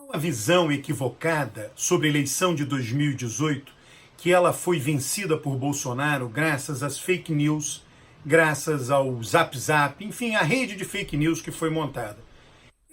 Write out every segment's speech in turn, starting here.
Uma visão equivocada sobre a eleição de 2018, que ela foi vencida por Bolsonaro graças às fake news, graças ao Zap Zap, enfim, a rede de fake news que foi montada.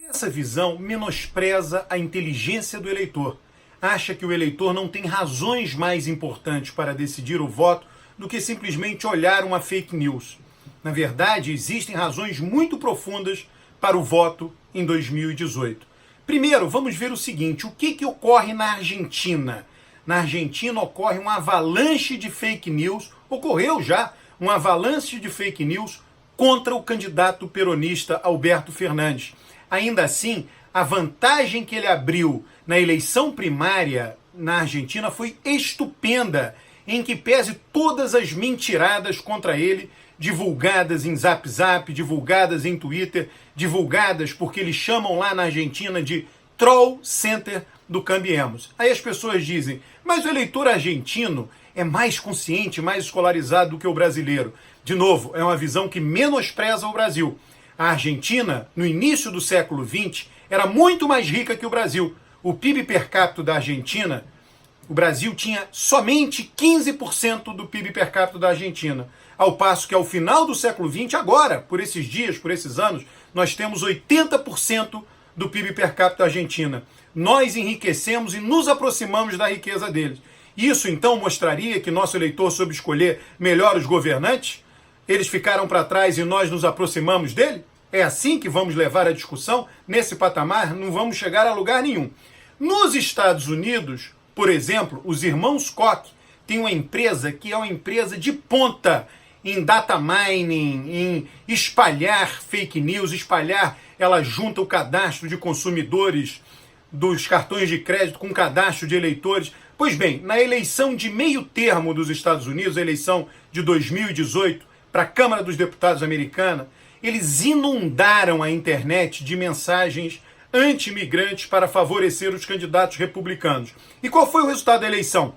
Essa visão menospreza a inteligência do eleitor. Acha que o eleitor não tem razões mais importantes para decidir o voto do que simplesmente olhar uma fake news. Na verdade, existem razões muito profundas para o voto em 2018. Primeiro, vamos ver o seguinte: o que ocorre na Argentina? Na Argentina ocorre uma avalanche de fake news, ocorreu já uma avalanche de fake news contra o candidato peronista Alberto Fernandes. Ainda assim, a vantagem que ele abriu na eleição primária na Argentina foi estupenda, em que pese todas as mentiradas contra ele, divulgadas em Zap Zap, divulgadas em Twitter, divulgadas porque eles chamam lá na Argentina de Troll Center do Cambiemos. Aí as pessoas dizem, mas o eleitor argentino é mais consciente, mais escolarizado do que o brasileiro. De novo, é uma visão que menospreza o Brasil. A Argentina, no início do século XX, era muito mais rica que o Brasil. O PIB per capita da Argentina, o Brasil tinha somente 15% do PIB per capita da Argentina. Ao passo que ao final do século XX, agora, por esses dias, por esses anos, nós temos 80% do PIB per capita da Argentina. Nós enriquecemos e nos aproximamos da riqueza deles. Isso então mostraria que nosso eleitor soube escolher melhor os governantes? Eles ficaram para trás e nós nos aproximamos dele? É assim que vamos levar a discussão? Nesse patamar não vamos chegar a lugar nenhum. Nos Estados Unidos, por exemplo, os irmãos Koch têm uma empresa que é uma empresa de ponta em data mining, em espalhar fake news, ela junta o cadastro de consumidores dos cartões de crédito com o cadastro de eleitores. Pois bem, na eleição de meio termo dos Estados Unidos, a eleição de 2018, para a Câmara dos Deputados americana, eles inundaram a internet de mensagens anti-imigrantes para favorecer os candidatos republicanos. E qual foi o resultado da eleição?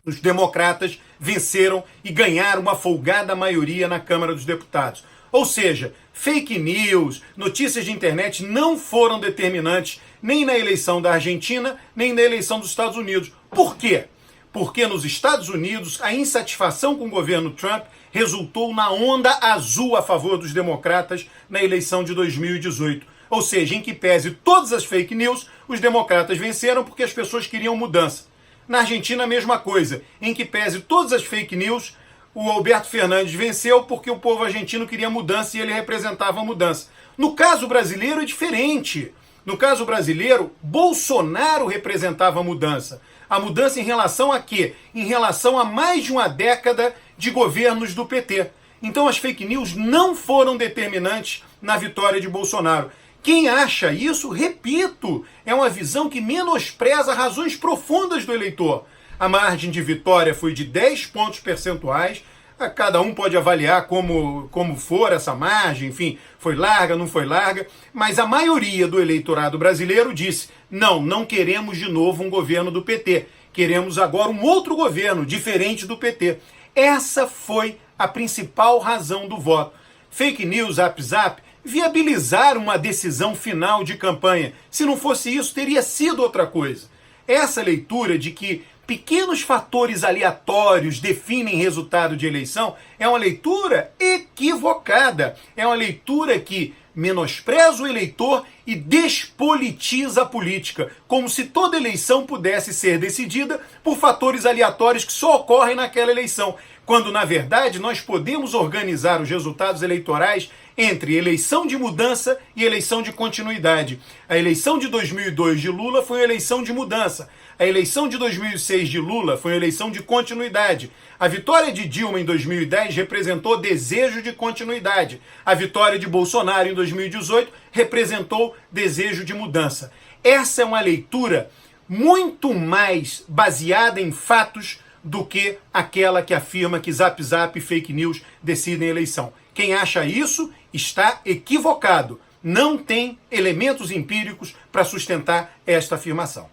Os democratas venceram e ganharam uma folgada maioria na Câmara dos Deputados. Ou seja, fake news, notícias de internet não foram determinantes nem na eleição da Argentina, nem na eleição dos Estados Unidos. Por quê? Porque nos Estados Unidos a insatisfação com o governo Trump resultou na onda azul a favor dos democratas na eleição de 2018. Ou seja, em que pese todas as fake news, os democratas venceram porque as pessoas queriam mudança. Na Argentina a mesma coisa, em que pese todas as fake news, o Alberto Fernandes venceu porque o povo argentino queria mudança e ele representava a mudança. No caso brasileiro é diferente. No caso brasileiro, Bolsonaro representava a mudança. A mudança em relação a quê? Em relação a mais de uma década de governos do PT. Então as fake news não foram determinantes na vitória de Bolsonaro. Quem acha isso, repito, é uma visão que menospreza razões profundas do eleitor. A margem de vitória foi de 10 pontos percentuais. Cada um pode avaliar como for essa margem, enfim, foi larga, não foi larga, mas a maioria do eleitorado brasileiro disse, não queremos de novo um governo do PT, queremos agora um outro governo, diferente do PT. Essa foi a principal razão do voto. Fake news, Zap Zap, viabilizar uma decisão final de campanha. Se não fosse isso, teria sido outra coisa. Essa leitura de que pequenos fatores aleatórios definem resultado de eleição é uma leitura equivocada. É uma leitura que menospreza o eleitor e despolitiza a política, como se toda eleição pudesse ser decidida por fatores aleatórios que só ocorrem naquela eleição, quando na verdade nós podemos organizar os resultados eleitorais entre eleição de mudança e eleição de continuidade. A eleição de 2002 de Lula foi uma eleição de mudança. A eleição de 2006 de Lula foi uma eleição de continuidade. A vitória de Dilma em 2010 representou desejo de continuidade. A vitória de Bolsonaro em 2018 representou desejo de mudança. Essa é uma leitura muito mais baseada em fatos do que aquela que afirma que Zap Zap e fake news decidem a eleição. Quem acha isso está equivocado. Não tem elementos empíricos para sustentar esta afirmação.